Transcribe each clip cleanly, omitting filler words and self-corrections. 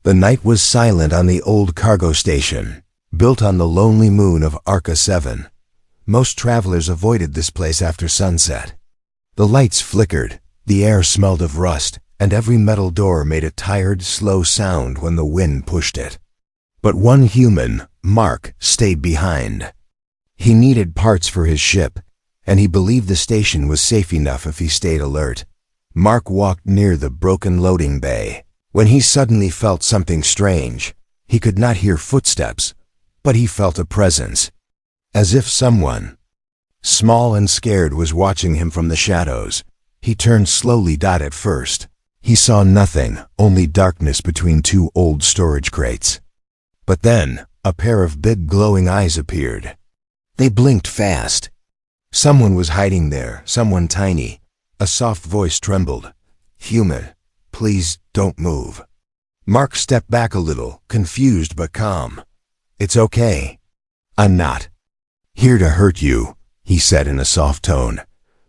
The night was silent on the old cargo station, built on the lonely moon of Arca 7. Most travelers avoided this place after sunset. The lights flickered, the air smelled of rust, and every metal door made a tired, slow sound when the wind pushed it. But one human, Mark, stayed behind. He needed parts for his ship, and he believed the station was safe enough if he stayed alert. Mark walked near the broken loading bay, when he suddenly felt something strange. He could not hear footsteps, but he felt a presence, as if someone, small and scared, was watching him from the shadows. He turned slowly. At first, he saw nothing, only darkness between two old storage crates. But then, a pair of big glowing eyes appeared. They blinked fast. Someone was hiding there, someone tiny. A soft voice trembled. "Human, please don't move." Mark stepped back a little, confused but calm. "It's okay. I'm not here to hurt you," he said in a soft tone.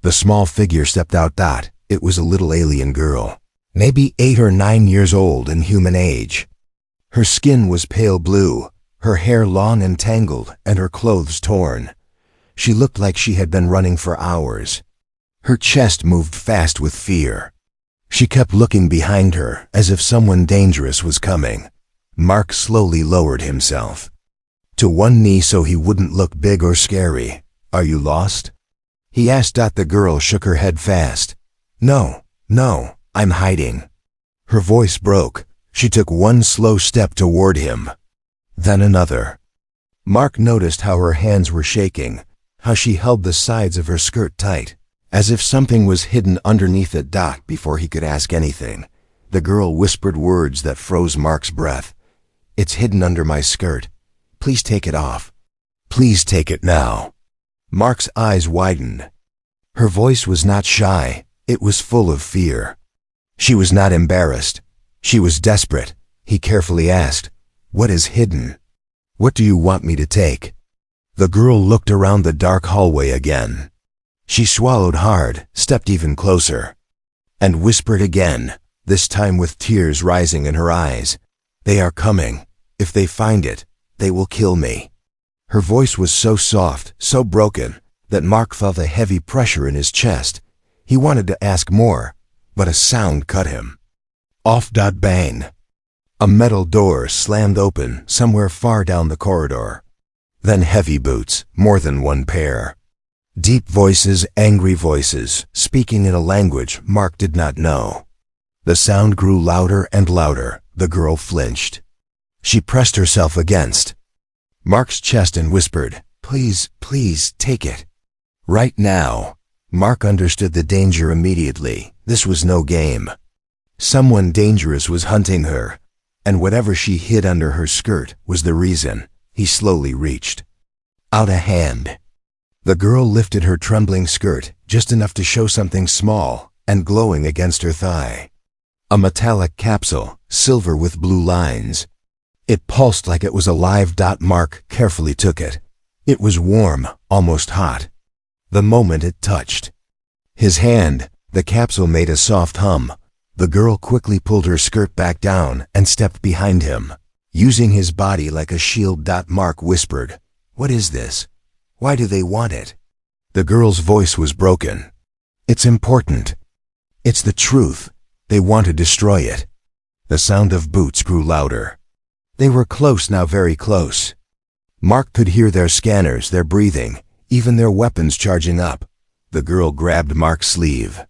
The small figure stepped out. It was a little alien girl, maybe 8 or 9 years old in human age. Her skin was pale blue, her hair long and tangled, and her clothes torn. She looked like she had been running for hours. Her chest moved fast with fear. She kept looking behind her, as if someone dangerous was coming. Mark slowly lowered himself to one knee so he wouldn't look big or scary. "Are you lost?" he asked. The girl shook her head fast. No, I'm hiding." Her voice broke. She took one slow step toward him, then another. Mark noticed how her hands were shaking, how she held the sides of her skirt tight, as if something was hidden underneath it. Before he could ask anything, the girl whispered words that froze Mark's breath. "It's hidden under my skirt. Please take it off. Please take it now." Mark's eyes widened. Her voice was not shy, it was full of fear. She was not embarrassed. She was desperate. He carefully asked, "What is hidden? What do you want me to take?" The girl looked around the dark hallway again. She swallowed hard, stepped even closer, and whispered again, this time with tears rising in her eyes. "They are coming. If they find it, they will kill me." Her voice was so soft, so broken, that Mark felt a heavy pressure in his chest. He wanted to ask more, but a sound cut him off. Bang! A metal door slammed open somewhere far down the corridor. Then heavy boots, more than one pair. Deep voices, angry voices, speaking in a language Mark did not know. The sound grew louder and louder. The girl flinched. She pressed herself against Mark's chest and whispered, "Please, please, take it. Right now." Mark understood the danger immediately. This was no game. Someone dangerous was hunting her, and whatever she hid under her skirt was the reason. He slowly reached out a hand. The girl lifted her trembling skirt, just enough to show something small and glowing against her thigh. A metallic capsule, silver with blue lines. It pulsed like it was alive. Mark carefully took it. It was warm, almost hot. The moment it touched his hand, the capsule made a soft hum. The girl quickly pulled her skirt back down and stepped behind him, using his body like a shield. Mark whispered, "What is this? Why do they want it?" The girl's voice was broken. "It's important. It's the truth. They want to destroy it." The sound of boots grew louder. They were close now, very close. Mark could hear their scanners, their breathing, even their weapons charging up. The girl grabbed Mark's sleeve.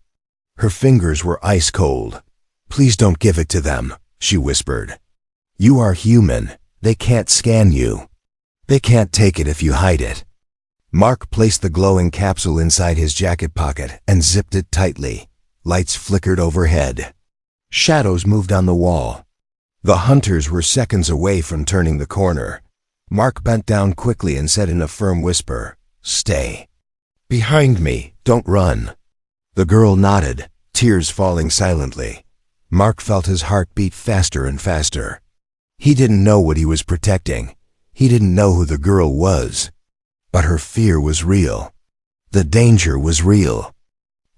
Her fingers were ice cold. "Please don't give it to them," she whispered. "You are human. They can't scan you. They can't take it if you hide it." Mark placed the glowing capsule inside his jacket pocket and zipped it tightly. Lights flickered overhead. Shadows moved on the wall. The hunters were seconds away from turning the corner. Mark bent down quickly and said in a firm whisper, "Stay behind me, don't run." The girl nodded, tears falling silently. Mark felt his heart beat faster and faster. He didn't know what he was protecting. He didn't know who the girl was. But her fear was real. The danger was real.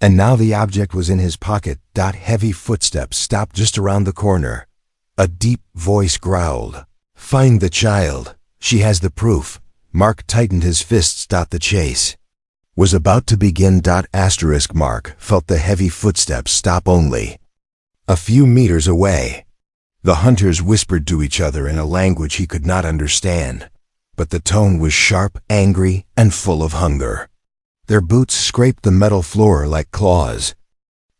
And now the object was in his pocket. Heavy footsteps stopped just around the corner. A deep voice growled. Find the child. She has the proof. Mark tightened his fists. The chase was about to begin. Mark felt the heavy footsteps stop only a few meters away. The hunters whispered to each other in a language he could not understand, but the tone was sharp, angry, and full of hunger. Their boots scraped the metal floor like claws.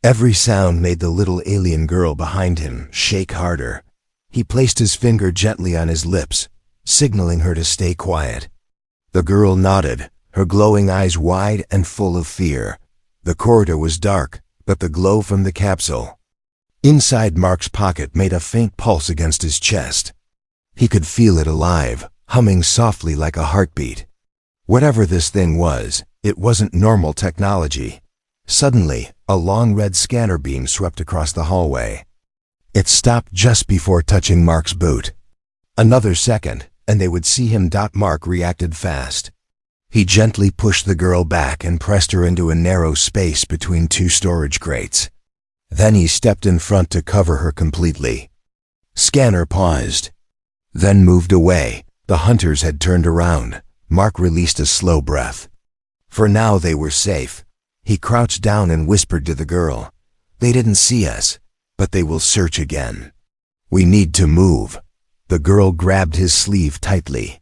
Every sound made the little alien girl behind him shake harder. He placed his finger gently on his lips, signaling her to stay quiet. The girl nodded, her glowing eyes wide and full of fear. The corridor was dark, but the glow from the capsule inside Mark's pocket made a faint pulse against his chest. He could feel it alive, humming softly like a heartbeat. Whatever this thing was, it wasn't normal technology. Suddenly, a long red scanner beam swept across the hallway. It stopped just before touching Mark's boot. Another second, and they would see him. Mark reacted fast. He gently pushed the girl back and pressed her into a narrow space between two storage crates. Then he stepped in front to cover her completely. Scanner paused, then moved away. The hunters had turned around. Mark released a slow breath. For now they were safe. He crouched down and whispered to the girl. They didn't see us, but they will search again. We need to move. The girl grabbed his sleeve tightly.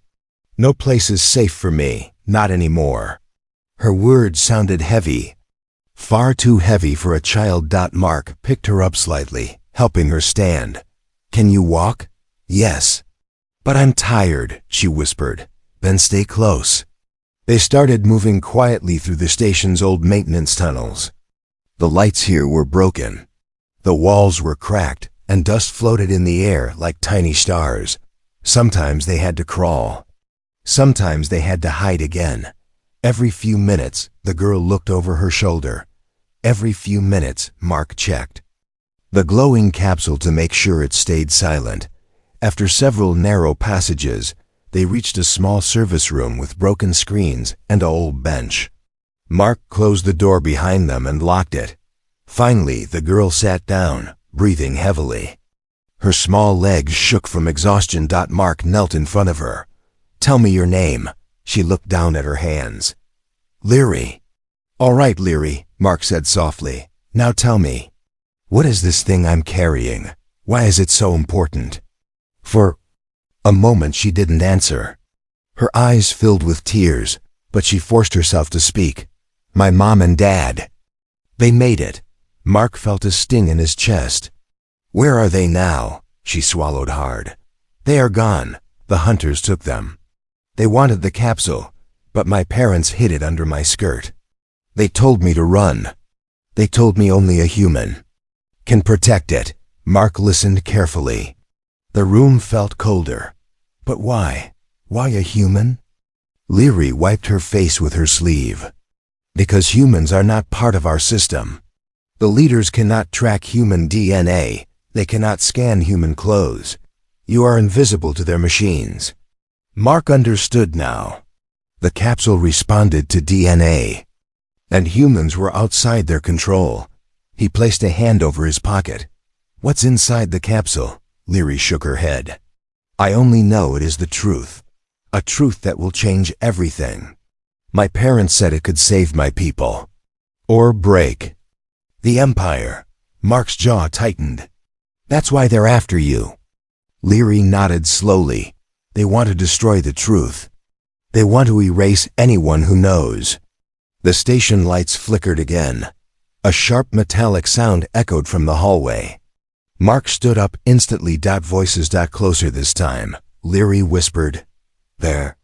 No place is safe for me, not anymore. Her words sounded heavy. Far too heavy for a child. Mark picked her up slightly, helping her stand. Can you walk? Yes. But I'm tired, she whispered. Then stay close. They started moving quietly through the station's old maintenance tunnels. The lights here were broken. The walls were cracked, and dust floated in the air like tiny stars. Sometimes they had to crawl. Sometimes they had to hide again. Every few minutes, the girl looked over her shoulder. Every few minutes, Mark checked the glowing capsule to make sure it stayed silent. After several narrow passages, they reached a small service room with broken screens and an old bench. Mark closed the door behind them and locked it. Finally, the girl sat down, breathing heavily. Her small legs shook from exhaustion. Mark knelt in front of her. Tell me your name. She looked down at her hands. Leary. All right, Leary, Mark said softly. Now tell me, what is this thing I'm carrying? Why is it so important? For a moment she didn't answer. Her eyes filled with tears, but she forced herself to speak. My mom and dad. They made it. Mark felt a sting in his chest. Where are they now? She swallowed hard. They are gone. The hunters took them. They wanted the capsule, but my parents hid it under my skirt. They told me to run. They told me only a human can protect it. Mark listened carefully. The room felt colder. But why? Why a human? Leary wiped her face with her sleeve. Because humans are not part of our system. The leaders cannot track human DNA. They cannot scan human clothes. You are invisible to their machines. Mark understood now. The capsule responded to DNA, and humans were outside their control. He placed a hand over his pocket. What's inside the capsule? Leary shook her head. I only know it is the truth. A truth that will change everything. My parents said it could save my people. Or break the Empire. Mark's jaw tightened. That's why they're after you. Leary nodded slowly. They want to destroy the truth. They want to erase anyone who knows. The station lights flickered again. A sharp metallic sound echoed from the hallway. Mark stood up instantly. Voices closer this time. Leary whispered, There.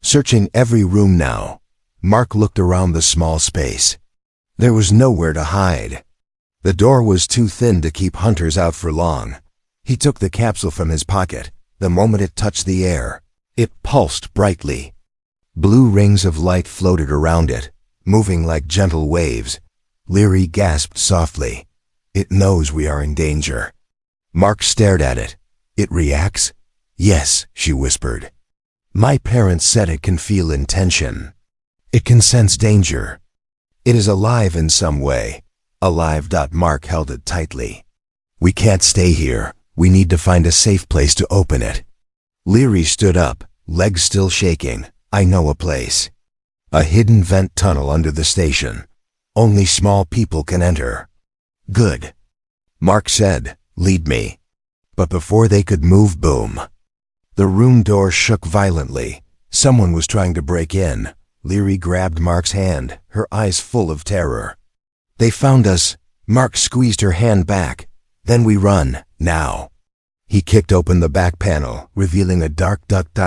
Searching every room now, Mark looked around the small space. There was nowhere to hide. The door was too thin to keep hunters out for long. He took the capsule from his pocket. The moment it touched the air, it pulsed brightly. Blue rings of light floated around it, moving like gentle waves. Leary gasped softly. It knows we are in danger. Mark stared at it. It reacts? Yes, she whispered. My parents said it can feel intention. It can sense danger. It is alive in some way. Alive. Mark held it tightly. We can't stay here. We need to find a safe place to open it. Leary stood up, legs still shaking. I know a place. A hidden vent tunnel under the station. Only small people can enter. Good. Mark said, lead me. But before they could move, boom. The room door shook violently. Someone was trying to break in. Leary grabbed Mark's hand, her eyes full of terror. They found us. Mark squeezed her hand back. Then we run, now. He kicked open the back panel, revealing a dark duct.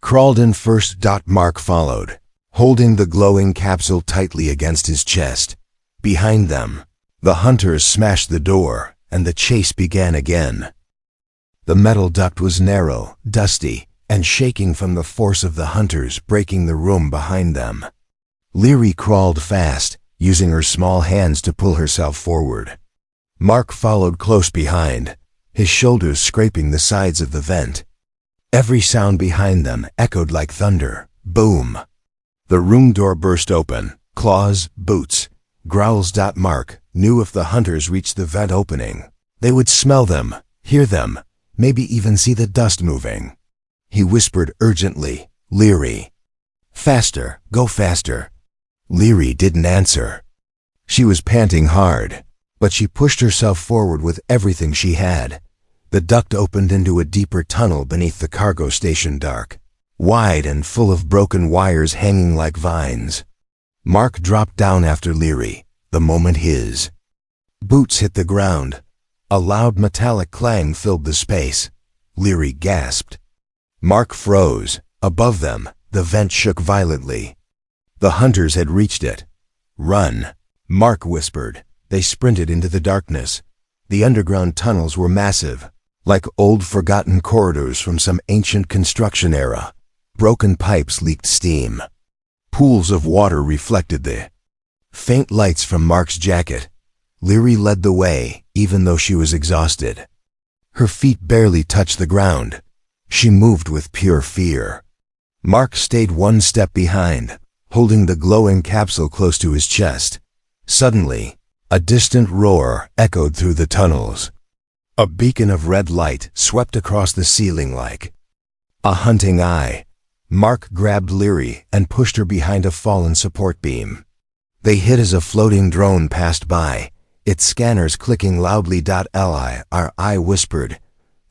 Crawled in first. Mark followed, holding the glowing capsule tightly against his chest. Behind them, the hunters smashed the door, and the chase began again. The metal duct was narrow, dusty, and shaking from the force of the hunters breaking the room behind them. Leary crawled fast, using her small hands to pull herself forward. Mark followed close behind, his shoulders scraping the sides of the vent. Every sound behind them echoed like thunder. Boom! The room door burst open. Claws, boots, growls. Mark knew if the hunters reached the vent opening, they would smell them, hear them, maybe even see the dust moving. He whispered urgently, Leary. Faster, go faster. Leary didn't answer. She was panting hard, but she pushed herself forward with everything she had. The duct opened into a deeper tunnel beneath the cargo station, dark, wide and full of broken wires hanging like vines. Mark dropped down after Leary, the moment his boots hit the ground. A loud metallic clang filled the space. Leary gasped. Mark froze. Above them, the vent shook violently. The hunters had reached it. Run, Mark whispered. They sprinted into the darkness. The underground tunnels were massive, like old forgotten corridors from some ancient construction era. Broken pipes leaked steam. Pools of water reflected the faint lights from Mark's jacket. Leary led the way, even though she was exhausted. Her feet barely touched the ground. She moved with pure fear. Mark stayed one step behind, holding the glowing capsule close to his chest. Suddenly, a distant roar echoed through the tunnels. A beacon of red light swept across the ceiling like a hunting eye. Mark grabbed Leary and pushed her behind a fallen support beam. They hid as a floating drone passed by, its scanners clicking loudly. Li whispered.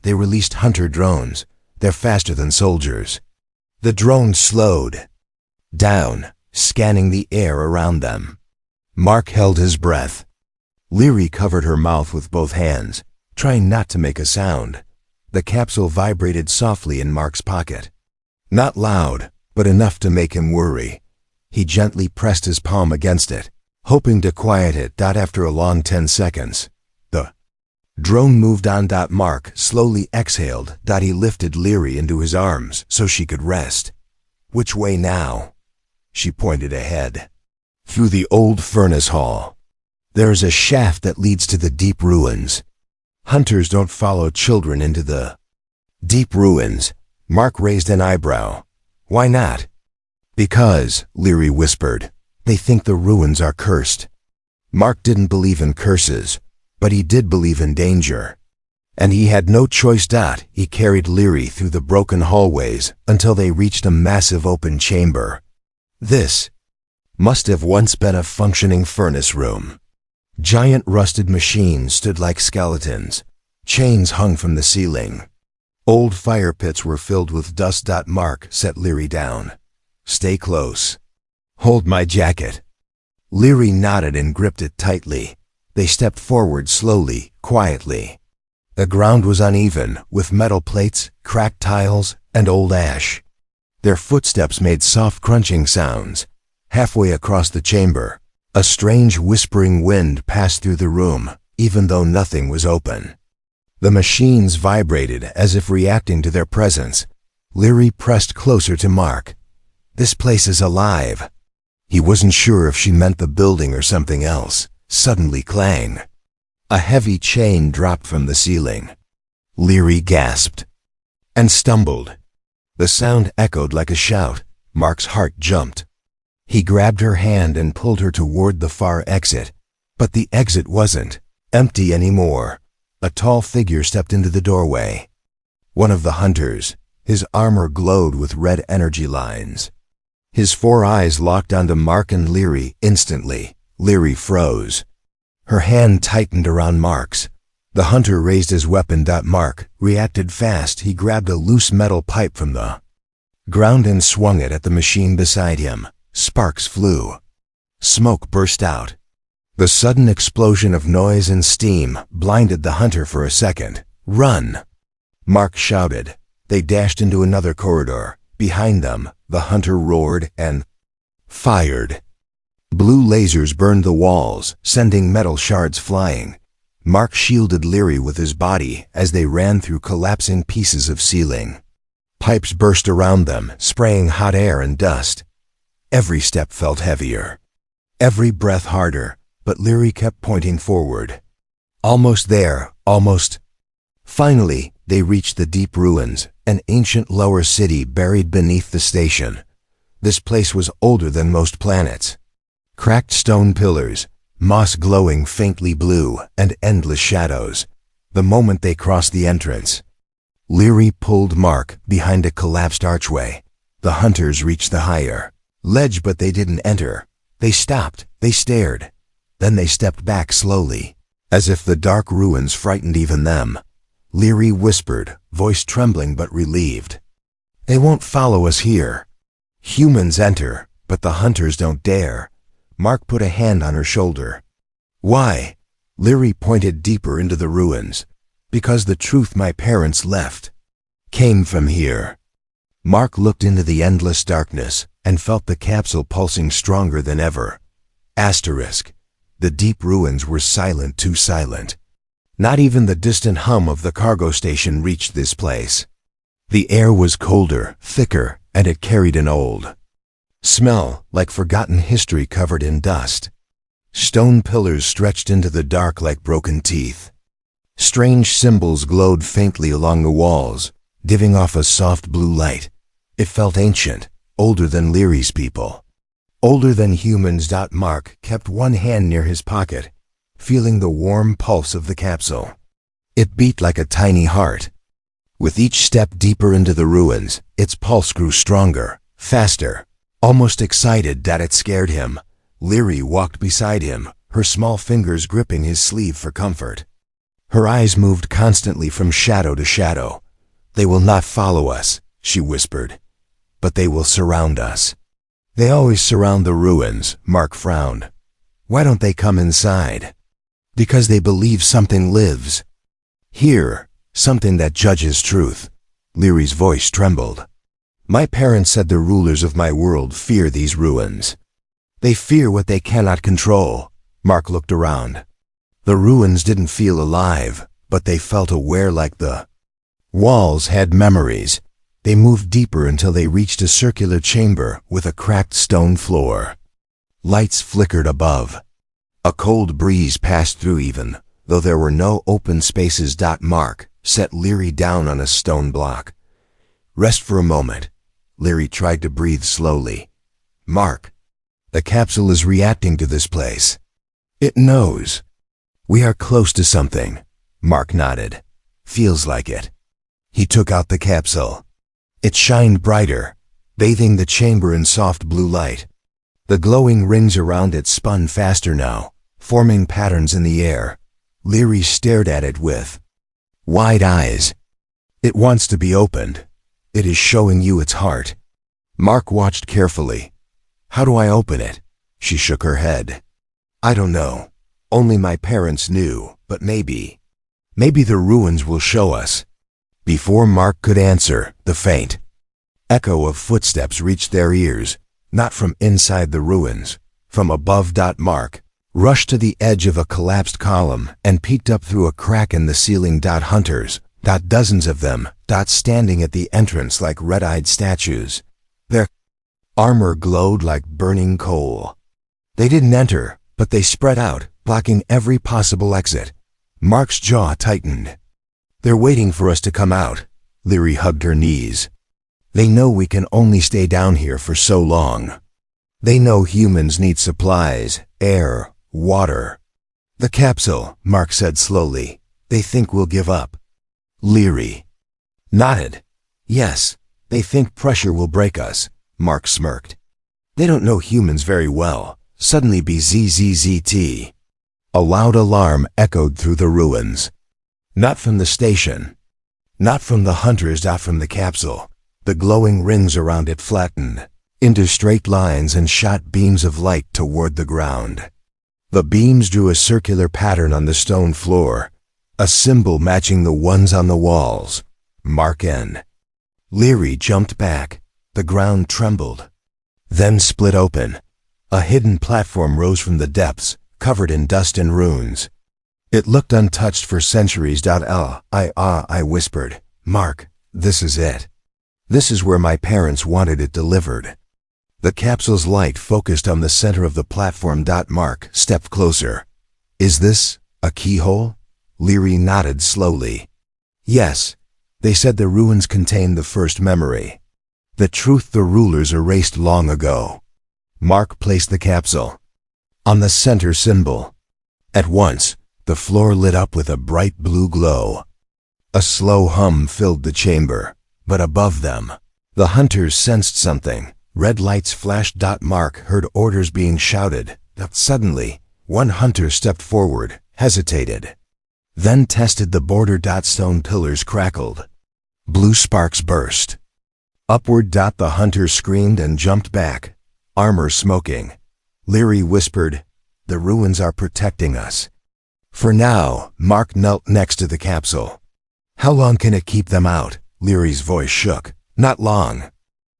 They released hunter drones. They're faster than soldiers. The drone slowed down, scanning the air around them. Mark held his breath. Leary covered her mouth with both hands, trying not to make a sound. The capsule vibrated softly in Mark's pocket. Not loud, but enough to make him worry. He gently pressed his palm against it, hoping to quiet it. After a long 10 seconds, the drone moved on. Mark slowly exhaled. He lifted Leary into his arms so she could rest. Which way now? She pointed ahead. Through the old furnace hall. There's a shaft that leads to the deep ruins. Hunters don't follow children into the deep ruins. Mark raised an eyebrow. Why not? Because, Leary whispered, they think the ruins are cursed. Mark didn't believe in curses, but he did believe in danger. And he had no choice. He carried Leary through the broken hallways until they reached a massive open chamber. This must have once been a functioning furnace room. Giant rusted machines stood like skeletons. Chains hung from the ceiling. Old fire pits were filled with dust. Mark set Leary down. Stay close. Hold my jacket. Leary nodded and gripped it tightly. They stepped forward slowly, quietly. The ground was uneven, with metal plates, cracked tiles, and old ash. Their footsteps made soft crunching sounds. Halfway across the chamber, a strange whispering wind passed through the room, even though nothing was open. The machines vibrated as if reacting to their presence. Leary pressed closer to Mark. This place is alive. He wasn't sure if she meant the building or something else. Suddenly clang. A heavy chain dropped from the ceiling. Leary gasped and stumbled. The sound echoed like a shout. Mark's heart jumped. He grabbed her hand and pulled her toward the far exit. But the exit wasn't empty anymore. A tall figure stepped into the doorway. One of the hunters. His armor glowed with red energy lines. His 4 eyes locked onto Mark and Leary instantly. Leary froze. Her hand tightened around Mark's. The hunter raised his weapon. Mark reacted fast. He grabbed a loose metal pipe from the ground and swung it at the machine beside him. Sparks flew. Smoke burst out. The sudden explosion of noise and steam blinded the hunter for a second. "Run!" Mark shouted. They dashed into another corridor. Behind them, the hunter roared and fired. Blue lasers burned the walls, sending metal shards flying. Mark shielded Leary with his body as they ran through collapsing pieces of ceiling. Pipes burst around them, spraying hot air and dust. Every step felt heavier. Every breath harder, but Leary kept pointing forward. Almost there, almost. Finally, they reached the deep ruins, an ancient lower city buried beneath the station. This place was older than most planets. Cracked stone pillars, moss glowing faintly blue, and endless shadows. The moment they crossed the entrance, Leary pulled Mark behind a collapsed archway. The hunters reached the higher ledge, but they didn't enter. They stopped, they stared. Then they stepped back slowly, as if the dark ruins frightened even them. Leary whispered, voice trembling but relieved. "They won't follow us here. Humans enter, but the hunters don't dare." Mark put a hand on her shoulder. "Why?" Leary pointed deeper into the ruins. "Because the truth my parents left came from here." Mark looked into the endless darkness and felt the capsule pulsing stronger than ever. Asterisk. The deep ruins were silent, too silent. Not even the distant hum of the cargo station reached this place. The air was colder, thicker, and it carried an old smell, like forgotten history covered in dust. Stone pillars stretched into the dark like broken teeth. Strange symbols glowed faintly along the walls, giving off a soft blue light. It felt ancient, older than Leary's people. Older than humans. Mark kept one hand near his pocket, feeling the warm pulse of the capsule. It beat like a tiny heart. With each step deeper into the ruins, its pulse grew stronger, faster, almost excited. It scared him. Leary walked beside him, her small fingers gripping his sleeve for comfort. Her eyes moved constantly from shadow to shadow. "They will not follow us," she whispered, "but they will surround us." "They always surround the ruins," Mark frowned. "Why don't they come inside?" "Because they believe something lives here, something that judges truth." Leary's voice trembled. "My parents said the rulers of my world fear these ruins. They fear what they cannot control." Mark looked around. The ruins didn't feel alive, but they felt aware, like the walls had memories. They moved deeper until they reached a circular chamber with a cracked stone floor. Lights flickered above. A cold breeze passed through even though there were no open spaces. Mark set Leary down on a stone block. "Rest for a moment." Leary tried to breathe slowly. "Mark, the capsule is reacting to this place. It knows. We are close to something." Mark nodded. "Feels like it." He took out the capsule. It shined brighter, bathing the chamber in soft blue light. The glowing rings around it spun faster now, forming patterns in the air. Leary stared at it with wide eyes. "It wants to be opened. It is showing you its heart." Mark watched carefully. "How do I open it?" She shook her head. "I don't know. Only my parents knew, but maybe the ruins will show us." Before Mark could answer, the faint echo of footsteps reached their ears, not from inside the ruins, from above. Mark rushed to the edge of a collapsed column and peeked up through a crack in the ceiling. Hunters, dozens of them, standing at the entrance like red-eyed statues. Their armor glowed like burning coal. They didn't enter, but they spread out, blocking every possible exit. Mark's jaw tightened. "They're waiting for us to come out." Leary hugged her knees. "They know we can only stay down here for so long. They know humans need supplies, air, water." "The capsule," Mark said slowly. They think we'll give up. Leary nodded. Yes, they think pressure will break us, Mark smirked. They don't know humans very well. Suddenly BZZZT. A loud alarm echoed through the ruins. Not from the station. Not from the hunters, not from the capsule. The glowing rings around it flattened into straight lines and shot beams of light toward the ground. The beams drew a circular pattern on the stone floor, a symbol matching the ones on the walls. Mark N. Leary jumped back. The ground trembled, then split open. A hidden platform rose from the depths, covered in dust and runes. It looked untouched for centuries. I whispered, Mark, this is it. This is where my parents wanted it delivered. The capsule's light focused on the center of the platform. Mark stepped closer. Is this a keyhole? Leary nodded slowly. Yes, they said the ruins contain the first memory. The truth the rulers erased long ago. Mark placed the capsule on the center symbol. At once, the floor lit up with a bright blue glow. A slow hum filled the chamber, but above them, the hunters sensed something. Red lights flashed. Mark heard orders being shouted. Suddenly, one hunter stepped forward, hesitated, then tested the border. Stone pillars crackled. Blue sparks burst upward. The hunter screamed and jumped back, armor smoking. Leary whispered, the ruins are protecting us. For now. Mark knelt next to the capsule. How long can it keep them out? Leary's voice shook. Not long.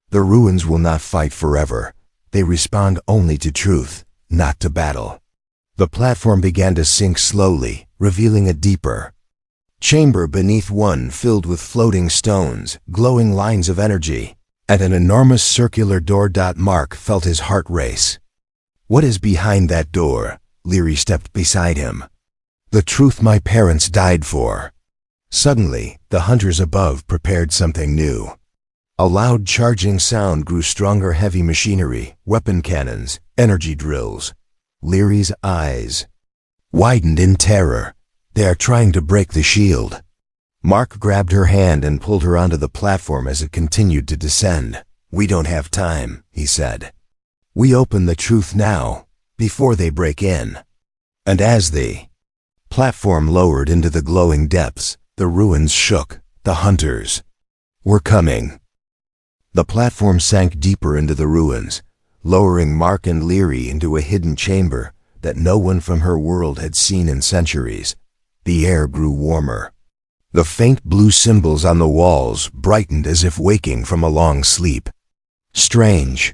The ruins will not fight forever. They respond only to truth, not to battle. The platform began to sink slowly, revealing a deeper chamber beneath, one filled with floating stones, glowing lines of energy, and an enormous circular door. Mark felt his heart race. What is behind that door? Leary stepped beside him. The truth my parents died for. Suddenly, the hunters above prepared something new. A loud charging sound grew stronger. Heavy machinery, weapon cannons, energy drills. Leary's eyes widened in terror. They are trying to break the shield. Mark grabbed her hand and pulled her onto the platform as it continued to descend. We don't have time, he said. We open the truth now, before they break in. And as the platform lowered into the glowing depths, the ruins shook. The hunters were coming. The platform sank deeper into the ruins, lowering Mark and Leary into a hidden chamber that no one from her world had seen in centuries. The air grew warmer. The faint blue symbols on the walls brightened as if waking from a long sleep. Strange.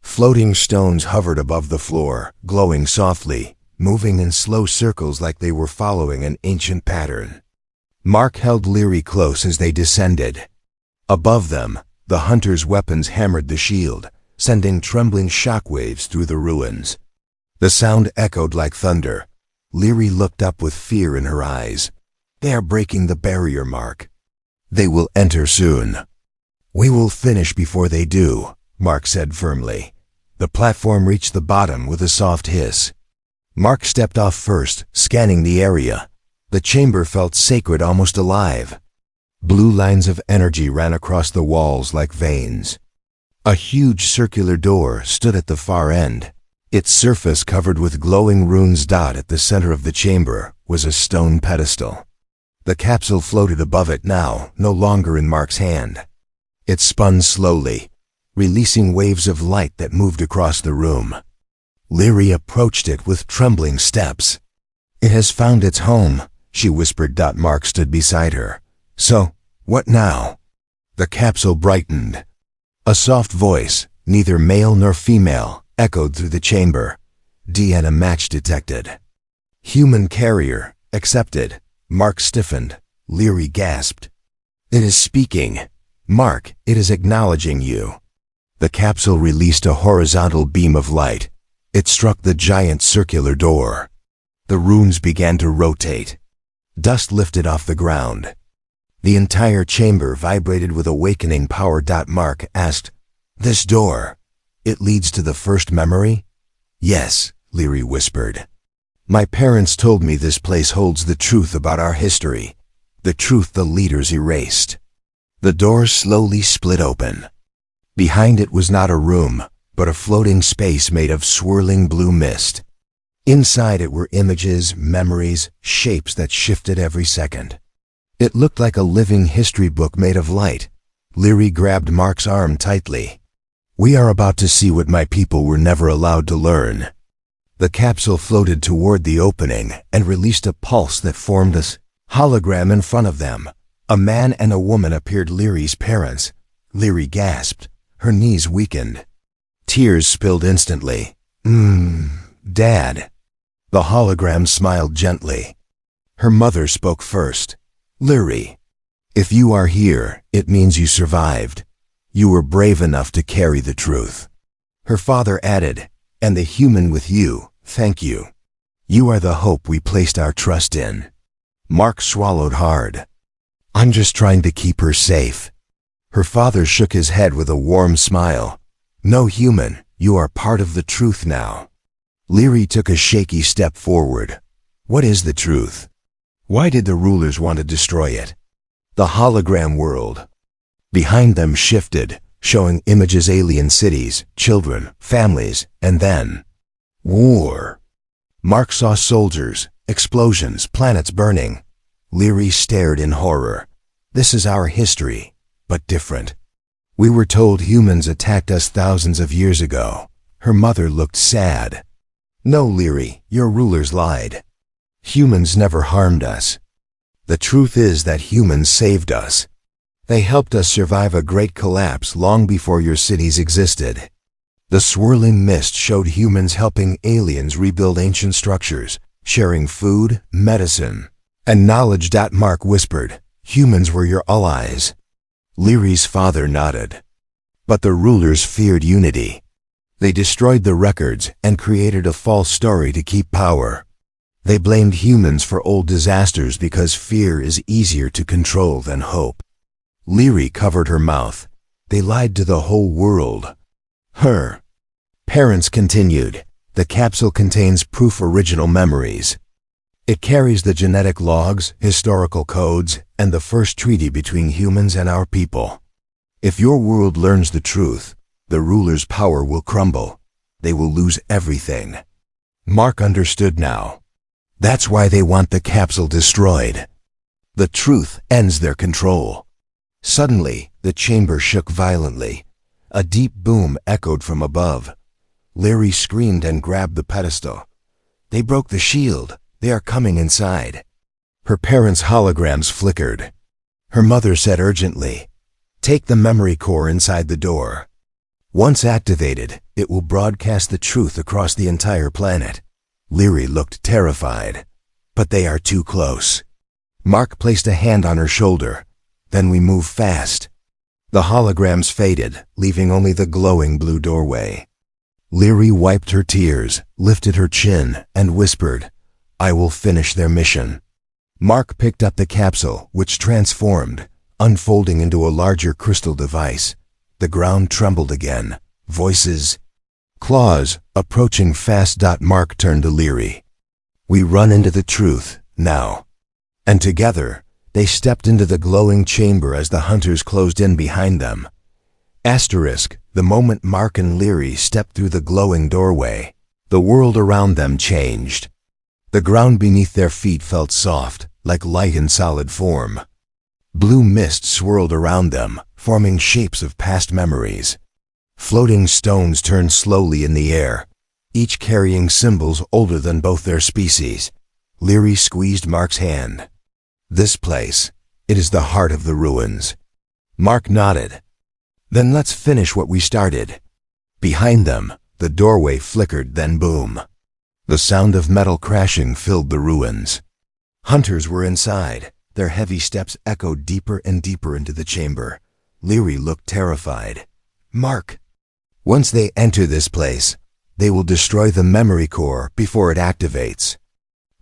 Floating stones hovered above the floor, glowing softly, moving in slow circles like they were following an ancient pattern. Mark held Leary close as they descended. Above them, the hunters' weapons hammered the shield, sending trembling shockwaves through the ruins. The sound echoed like thunder. Leary looked up with fear in her eyes. They are breaking the barrier, Mark. They will enter soon. We will finish before they do, Mark said firmly. The platform reached the bottom with a soft hiss. Mark stepped off first, scanning the area. The chamber felt sacred, almost alive. Blue lines of energy ran across the walls like veins. A huge circular door stood at the far end. Its surface covered with glowing runes. At the center of the chamber was a stone pedestal. The capsule floated above it now, no longer in Mark's hand. It spun slowly, releasing waves of light that moved across the room. Leary approached it with trembling steps. It has found its home, she whispered. Mark stood beside her. So, what now? The capsule brightened. A soft voice, neither male nor female, echoed through the chamber. DNA match detected. Human carrier, accepted. Mark stiffened. Leary gasped. It is speaking. Mark, it is acknowledging you. The capsule released a horizontal beam of light. It struck the giant circular door. The runes began to rotate. Dust lifted off the ground. The entire chamber vibrated with awakening power. Mark asked, This door, it leads to the first memory? Yes, Leary whispered. My parents told me this place holds the truth about our history, the truth the leaders erased. The doors slowly split open. Behind it was not a room, but a floating space made of swirling blue mist. Inside it were images, memories, shapes that shifted every second. It looked like a living history book made of light. Leary grabbed Mark's arm tightly. We are about to see what my people were never allowed to learn. The capsule floated toward the opening and released a pulse that formed a hologram in front of them. A man and a woman appeared. Leary's parents. Leary gasped. Her knees weakened. Tears spilled instantly. Dad. The hologram smiled gently. Her mother spoke first. Leary, if you are here, it means you survived. You were brave enough to carry the truth. Her father added, and the human with you, thank you. You are the hope we placed our trust in. Mark swallowed hard. I'm just trying to keep her safe. Her father shook his head with a warm smile. No, human, you are part of the truth now. Leary took a shaky step forward. What is the truth? Why did the rulers want to destroy it? The hologram world. Behind them shifted, showing images, alien cities, children, families, and then war. Mark saw soldiers, explosions, planets burning. Leary stared in horror. This is our history, but different. We were told humans attacked us thousands of years ago. Her mother looked sad. No, Leary, your rulers lied. Humans never harmed us. The truth is that humans saved us. They helped us survive a great collapse long before your cities existed. The swirling mist showed humans helping aliens rebuild ancient structures, sharing food, medicine, and knowledge. Mark whispered, humans were your allies. Leary's father nodded. But the rulers feared unity. They destroyed the records and created a false story to keep power. They blamed humans for old disasters because fear is easier to control than hope. Leary covered her mouth. They lied to the whole world. Her parents continued. The capsule contains proof original memories. It carries the genetic logs, historical codes, and the first treaty between humans and our people. If your world learns the truth, the ruler's power will crumble. They will lose everything. Mark understood now. That's why they want the capsule destroyed. The truth ends their control. Suddenly, the chamber shook violently. A deep boom echoed from above. Leary screamed and grabbed the pedestal. They broke the shield. They are coming inside. Her parents' holograms flickered. Her mother said urgently, take the memory core inside the door. Once activated, it will broadcast the truth across the entire planet. Leary looked terrified. But they are too close. Mark placed a hand on her shoulder. Then we move fast. The holograms faded, leaving only the glowing blue doorway. Leary wiped her tears, lifted her chin, and whispered, I will finish their mission. Mark picked up the capsule, which transformed, unfolding into a larger crystal device. The ground trembled again. Voices. Claws, approaching fast. Mark turned to Leary. We run into the truth, now. And together, they stepped into the glowing chamber as the hunters closed in behind them. Asterisk, the moment Mark and Leary stepped through the glowing doorway, the world around them changed. The ground beneath their feet felt soft, like light in solid form. Blue mist swirled around them, forming shapes of past memories. Floating stones turned slowly in the air, each carrying symbols older than both their species. Leary squeezed Mark's hand. This place, it is the heart of the ruins. Mark nodded. Then let's finish what we started. Behind them, the doorway flickered, then boom. The sound of metal crashing filled the ruins. Hunters were inside. Their heavy steps echoed deeper and deeper into the chamber. Leary looked terrified. Mark, once they enter this place, they will destroy the memory core before it activates.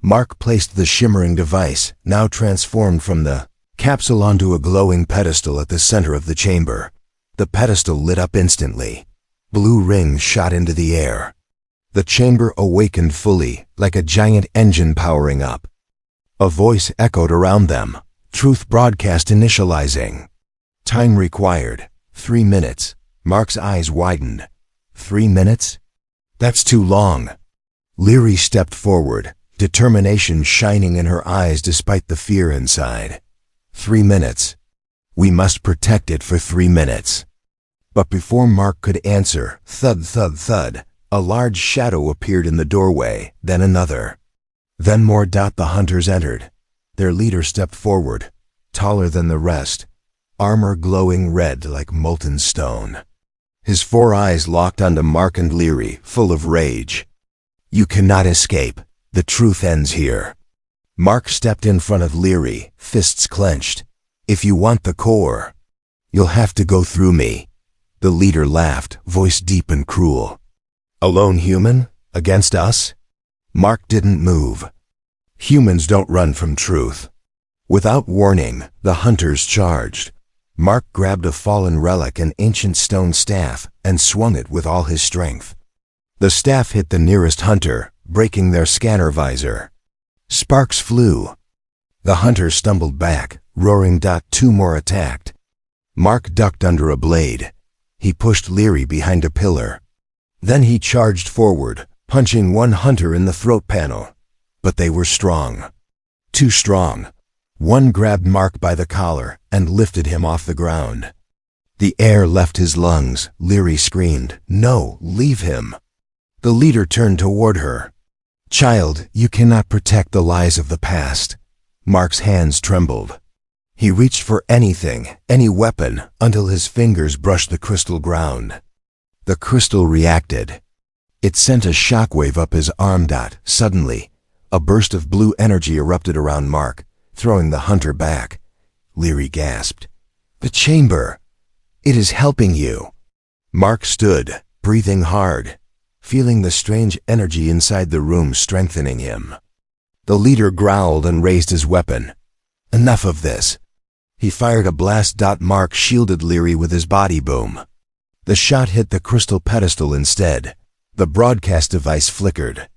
Mark placed the shimmering device, now transformed from the capsule, onto a glowing pedestal at the center of the chamber. The pedestal lit up instantly. Blue rings shot into the air. The chamber awakened fully, like a giant engine powering up. A voice echoed around them. Truth broadcast initializing. Time required. 3 minutes. Mark's eyes widened. 3 minutes? That's too long. Leary stepped forward, determination shining in her eyes despite the fear inside. 3 minutes. We must protect it for 3 minutes. But before Mark could answer, thud, thud, thud, a large shadow appeared in the doorway, then another. Then more. The hunters entered. Their leader stepped forward, taller than the rest, armor glowing red like molten stone. His 4 eyes locked onto Mark and Leary, full of rage. You cannot escape. The truth ends here. Mark stepped in front of Leary, fists clenched. If you want the core, you'll have to go through me. The leader laughed, voice deep and cruel. A lone human? Against us? Mark didn't move. Humans don't run from truth. Without warning, the hunters charged. Mark grabbed a fallen relic, an ancient stone staff, and swung it with all his strength. The staff hit the nearest hunter, breaking their scanner visor. Sparks flew. The hunters stumbled back, roaring. 2 more attacked. Mark ducked under a blade. He pushed Leary behind a pillar. Then he charged forward, punching one hunter in the throat panel. But they were strong. Too strong. One grabbed Mark by the collar and lifted him off the ground. The air left his lungs. Leary screamed, "No, leave him." The leader turned toward her. "Child, you cannot protect the lies of the past." Mark's hands trembled. He reached for anything, any weapon, until his fingers brushed the crystal ground. The crystal reacted. It sent a shockwave up his arm. Suddenly, a burst of blue energy erupted around Mark, throwing the hunter back. Leary gasped. "The chamber! It is helping you!" Mark stood, breathing hard, feeling the strange energy inside the room strengthening him. The leader growled and raised his weapon. Enough of this. He fired a blast. Mark shielded Leary with his body boom. The shot hit the crystal pedestal instead. The broadcast device flickered.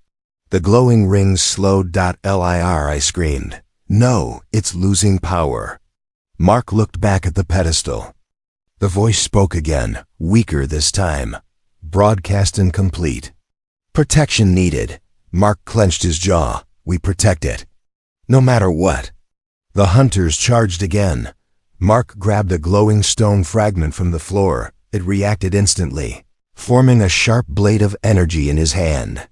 The glowing rings slowed. I screamed. "No, it's losing power." Mark looked back at the pedestal. The voice spoke again, weaker this time. Broadcast incomplete. Protection needed. Mark clenched his jaw. We protect it. No matter what. The hunters charged again. Mark grabbed a glowing stone fragment from the floor. It reacted instantly, forming a sharp blade of energy in his hand.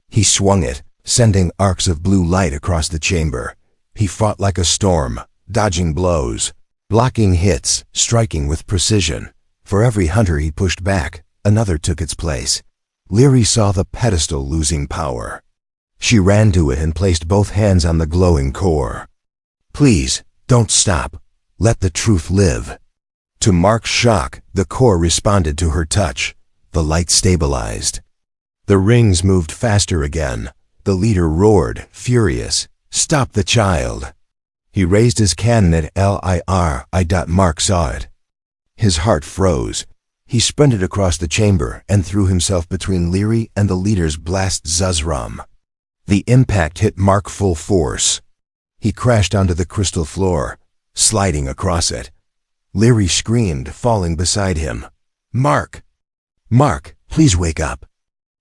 He swung it, sending arcs of blue light across the chamber. He fought like a storm, dodging blows, blocking hits, striking with precision. For every hunter he pushed back, another took its place. Leary saw the pedestal losing power. She ran to it and placed both hands on the glowing core. "Please, don't stop. Let the truth live." To Mark's shock, the core responded to her touch. The light stabilized. The rings moved faster again. The leader roared, furious, "Stop the child!" He raised his cannon at Leary. Mark saw it. His heart froze. He sprinted across the chamber and threw himself between Leary and the leader's blast Zuzram. The impact hit Mark full force. He crashed onto the crystal floor, sliding across it. Leary screamed, falling beside him. "Mark! Mark, please wake up."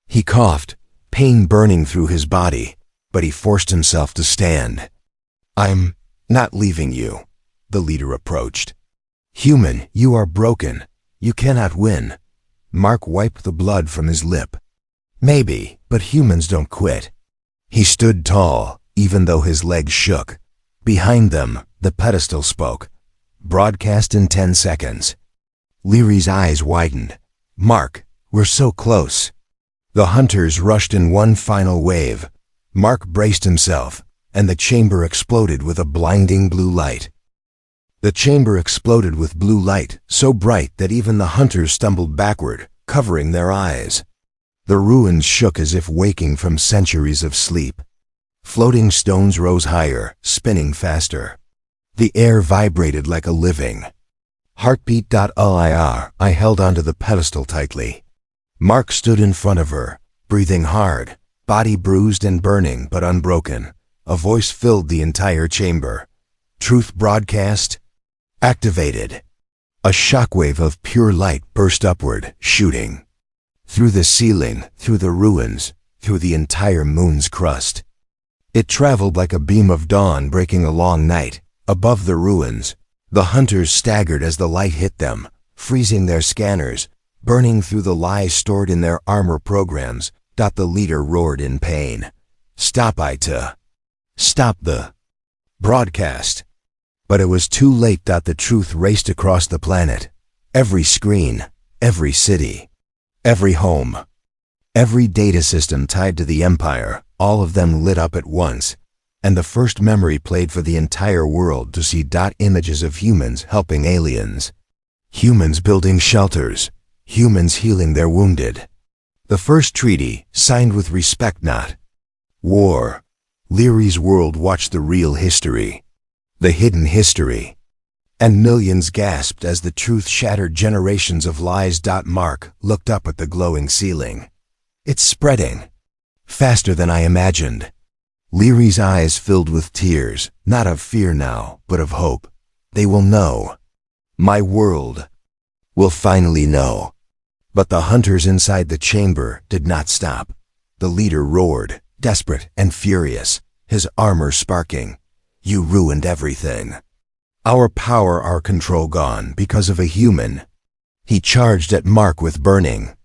He coughed, pain burning through his body, but he forced himself to stand. "I'm not leaving you," the leader approached. "Human, you are broken. You cannot win." Mark wiped the blood from his lip. "Maybe, but humans don't quit." He stood tall, even though his legs shook. Behind them, the pedestal spoke. Broadcast in 10 seconds. Leary's eyes widened. "Mark, we're so close." The hunters rushed in one final wave. Mark braced himself, and the chamber exploded with a blinding blue light. The chamber exploded with blue light, so bright that even the hunters stumbled backward, covering their eyes. The ruins shook as if waking from centuries of sleep. Floating stones rose higher, spinning faster. The air vibrated like a living. Heartbeat. I held onto the pedestal tightly. Mark stood in front of her, breathing hard, body bruised and burning but unbroken. A voice filled the entire chamber. Truth broadcast activated. A shockwave of pure light burst upward, shooting through the ceiling, through the ruins, through the entire moon's crust. It traveled like a beam of dawn breaking a long night. Above the ruins, the hunters staggered as the light hit them, freezing their scanners, burning through the lies stored in their armor programs. The leader roared in pain. Stop the broadcast. But it was too late. The truth raced across the planet. Every screen, every city, every home, every data system tied to the Empire, all of them lit up at once, and the first memory played for the entire world to see. Images of humans helping aliens, humans building shelters, humans healing their wounded. The first treaty, signed with respect, not war. Leary's world watched the real history, the hidden history, and millions gasped as the truth shattered generations of lies. Mark looked up at the glowing ceiling. It's spreading faster than I imagined. Leary's eyes filled with tears, not of fear now, but of hope. They will know. My world will finally know. But the hunters inside the chamber did not stop. The leader roared, desperate and furious, his armor sparking. You ruined everything. Our power, our control gone because of a human. He charged at Mark with burning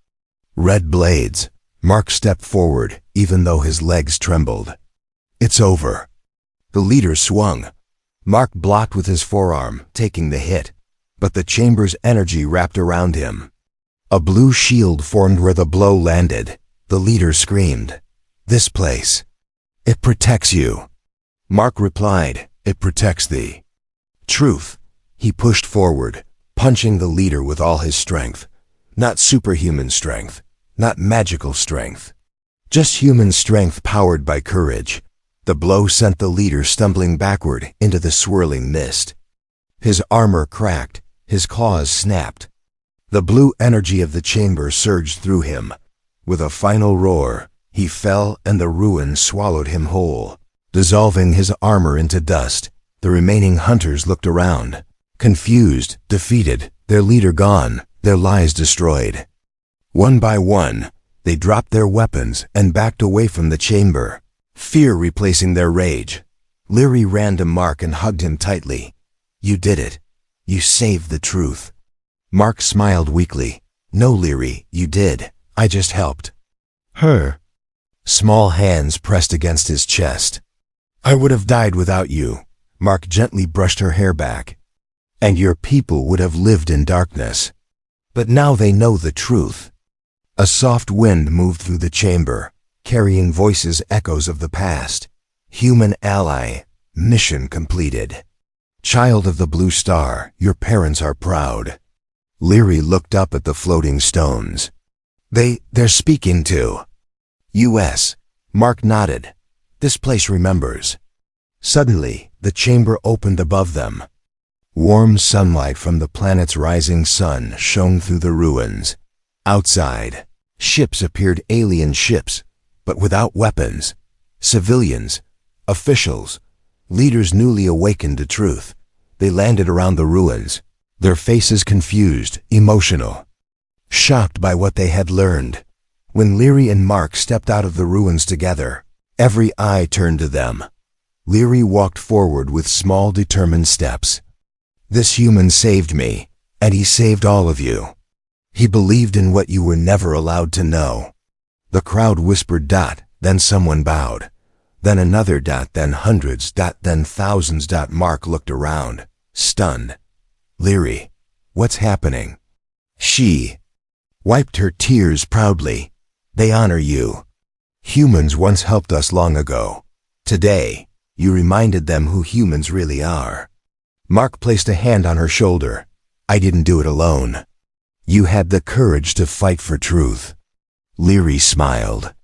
red blades. Mark stepped forward, even though his legs trembled. It's over. The leader swung. Mark blocked with his forearm, taking the hit, but the chamber's energy wrapped around him. A blue shield formed where the blow landed. The leader screamed, "This place, it protects you." Mark replied, "It protects the truth." He pushed forward, punching the leader with all his strength. Not superhuman strength, not magical strength, just human strength powered by courage. The blow sent the leader stumbling backward into the swirling mist. His armor cracked, his claws snapped. The blue energy of the chamber surged through him. With a final roar, he fell and the ruins swallowed him whole, dissolving his armor into dust. The remaining hunters looked around, confused, defeated, their leader gone, their lies destroyed. One by one, they dropped their weapons and backed away from the chamber, fear replacing their rage. Leary ran to Mark and hugged him tightly. "You did it. You saved the truth." Mark smiled weakly. "No, Leary, you did. I just helped." Her small hands pressed against his chest. "I would have died without you." Mark gently brushed her hair back. "And your people would have lived in darkness. But now they know the truth." A soft wind moved through the chamber, carrying voices, echoes of the past. "Human ally, mission completed. Child of the blue star, your parents are proud." Leary looked up at the floating stones. They're speaking to U.S. Mark nodded. "This place remembers." Suddenly, the chamber opened above them. Warm sunlight from the planet's rising sun shone through the ruins. Outside, ships appeared, alien ships, but without weapons. Civilians, officials, leaders newly awakened to truth. They landed around the ruins, their faces confused, emotional, shocked by what they had learned. When Leary and Mark stepped out of the ruins together, every eye turned to them. Leary walked forward with small, determined steps. "This human saved me, and he saved all of you. He believed in what you were never allowed to know." The crowd whispered, then someone bowed. Then another, then hundreds, then thousands. Mark looked around, stunned. "Leary, what's happening?" She wiped her tears proudly. "They honor you. Humans once helped us long ago. Today, you reminded them who humans really are." Mark placed a hand on her shoulder. "I didn't do it alone. You had the courage to fight for truth." Leary smiled.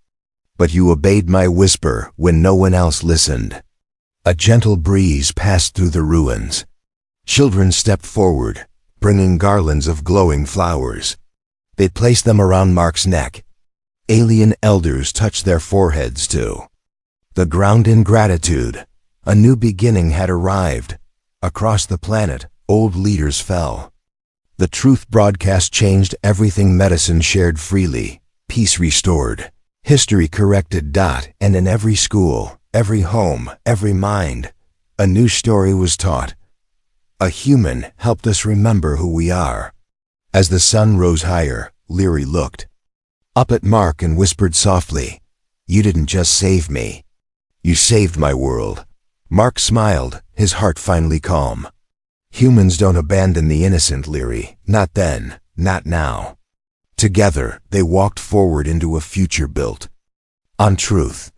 "But you obeyed my whisper when no one else listened." A gentle breeze passed through the ruins. Children stepped forward, bringing garlands of glowing flowers. They placed them around Mark's neck. Alien elders touched their foreheads too. The ground in gratitude. A new beginning had arrived. Across the planet, old leaders fell. The truth broadcast changed everything. Medicine shared freely. Peace restored. History corrected. And in every school, every home, every mind, a new story was taught. A human helped us remember who we are. As the sun rose higher, Leary looked up at Mark and whispered softly, "You didn't just save me. You saved my world." Mark smiled, his heart finally calm. Humans don't abandon the innocent, Leary. Not then, not now. Together, they walked forward into a future built on truth.